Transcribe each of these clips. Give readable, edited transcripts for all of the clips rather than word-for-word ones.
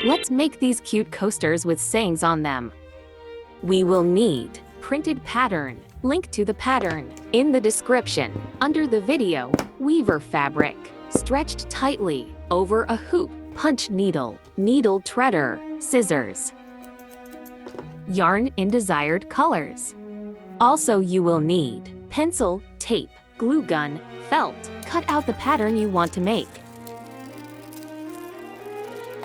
Let's make these cute coasters with sayings on them. We will need printed pattern. Link to the pattern in the description. Under the video, weaver fabric, stretched tightly over a hoop, punch needle, needle threader, scissors. Yarn in desired colors. Also, you will need pencil, tape, glue gun, felt. Cut out the pattern you want to make.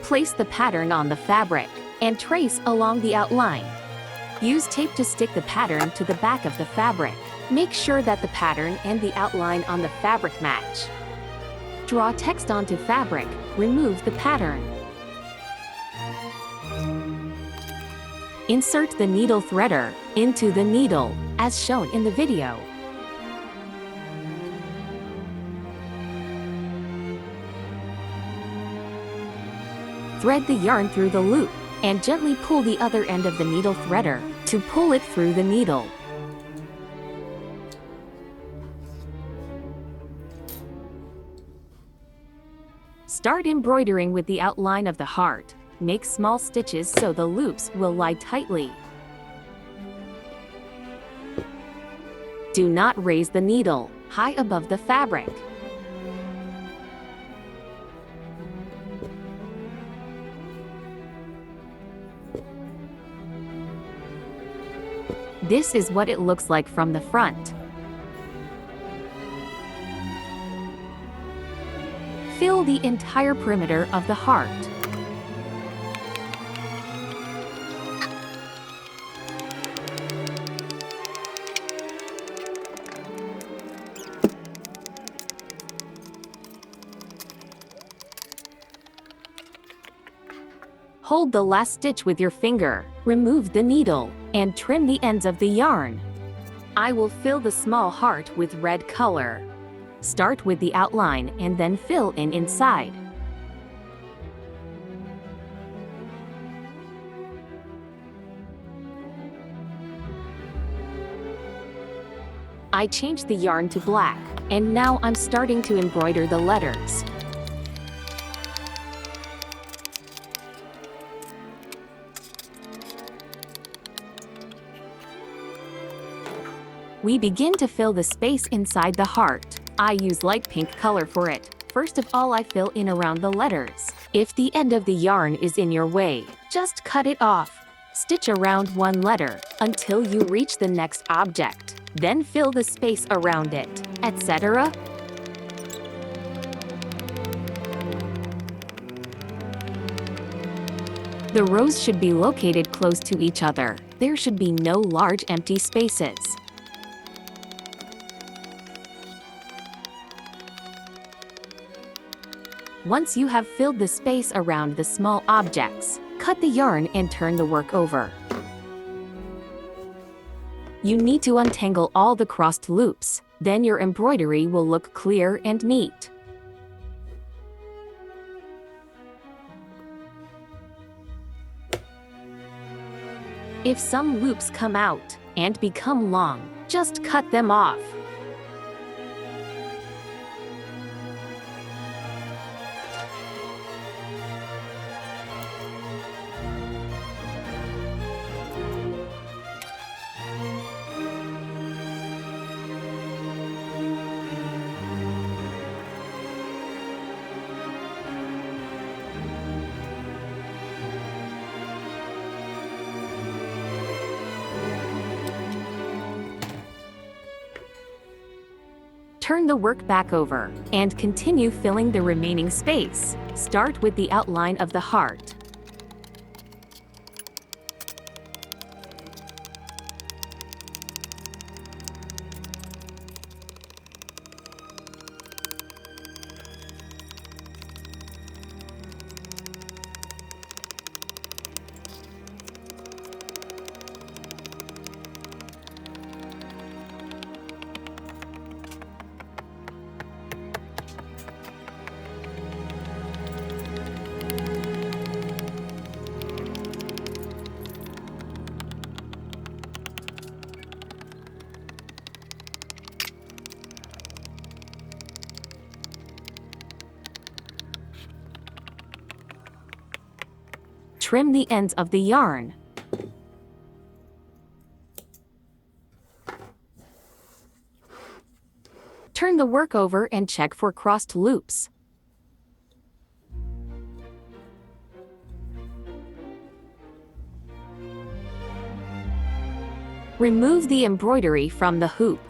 Place the pattern on the fabric and trace along the outline. Use tape to stick the pattern to the back of the fabric. Make sure that the pattern and the outline on the fabric match. Draw text onto fabric. Remove the pattern. Insert the needle threader into the needle, as shown in the video. Thread the yarn through the loop and gently pull the other end of the needle threader to pull it through the needle. Start embroidering with the outline of the heart. Make small stitches so the loops will lie tightly. Do not raise the needle high above the fabric. This is what it looks like from the front. Fill the entire perimeter of the heart. Hold the last stitch with your finger, remove the needle, and trim the ends of the yarn. I will fill the small heart with red color. Start with the outline and then fill in inside. I changed the yarn to black, and now I'm starting to embroider the letters. We begin to fill the space inside the heart. I use light pink color for it. First of all, I fill in around the letters. If the end of the yarn is in your way, just cut it off. Stitch around one letter until you reach the next object. Then fill the space around it, etc. The rows should be located close to each other. There should be no large empty spaces. Once you have filled the space around the small objects, cut the yarn and turn the work over. You need to untangle all the crossed loops, then your embroidery will look clear and neat. If some loops come out and become long, just cut them off. Turn the work back over and continue filling the remaining space. Start with the outline of the heart. Trim the ends of the yarn. Turn the work over and check for crossed loops. Remove the embroidery from the hoop.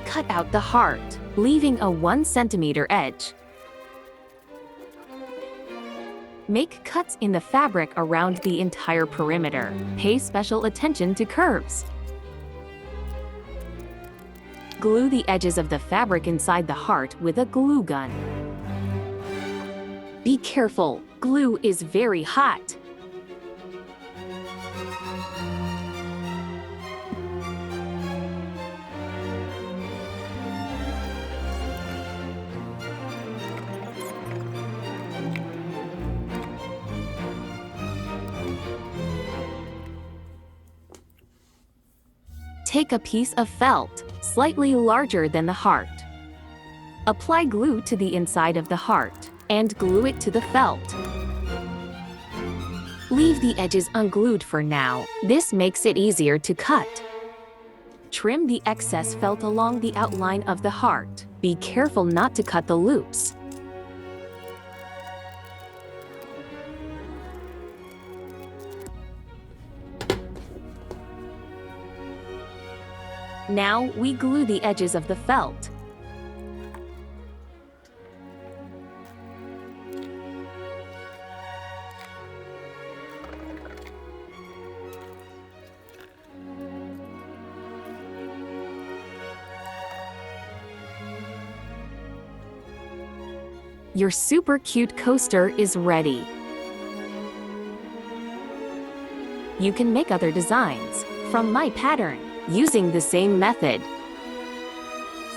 Cut out the heart, leaving a 1 cm edge. Make cuts in the fabric around the entire perimeter. Pay special attention to curves. Glue the edges of the fabric inside the heart with a glue gun. Be careful, glue is very hot. Take a piece of felt, slightly larger than the heart. Apply glue to the inside of the heart, and glue it to the felt. Leave the edges unglued for now. This makes it easier to cut. Trim the excess felt along the outline of the heart. Be careful not to cut the loops. Now we glue the edges of the felt. Your super cute coaster is ready. You can make other designs from my pattern using the same method.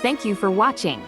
Thank you for watching.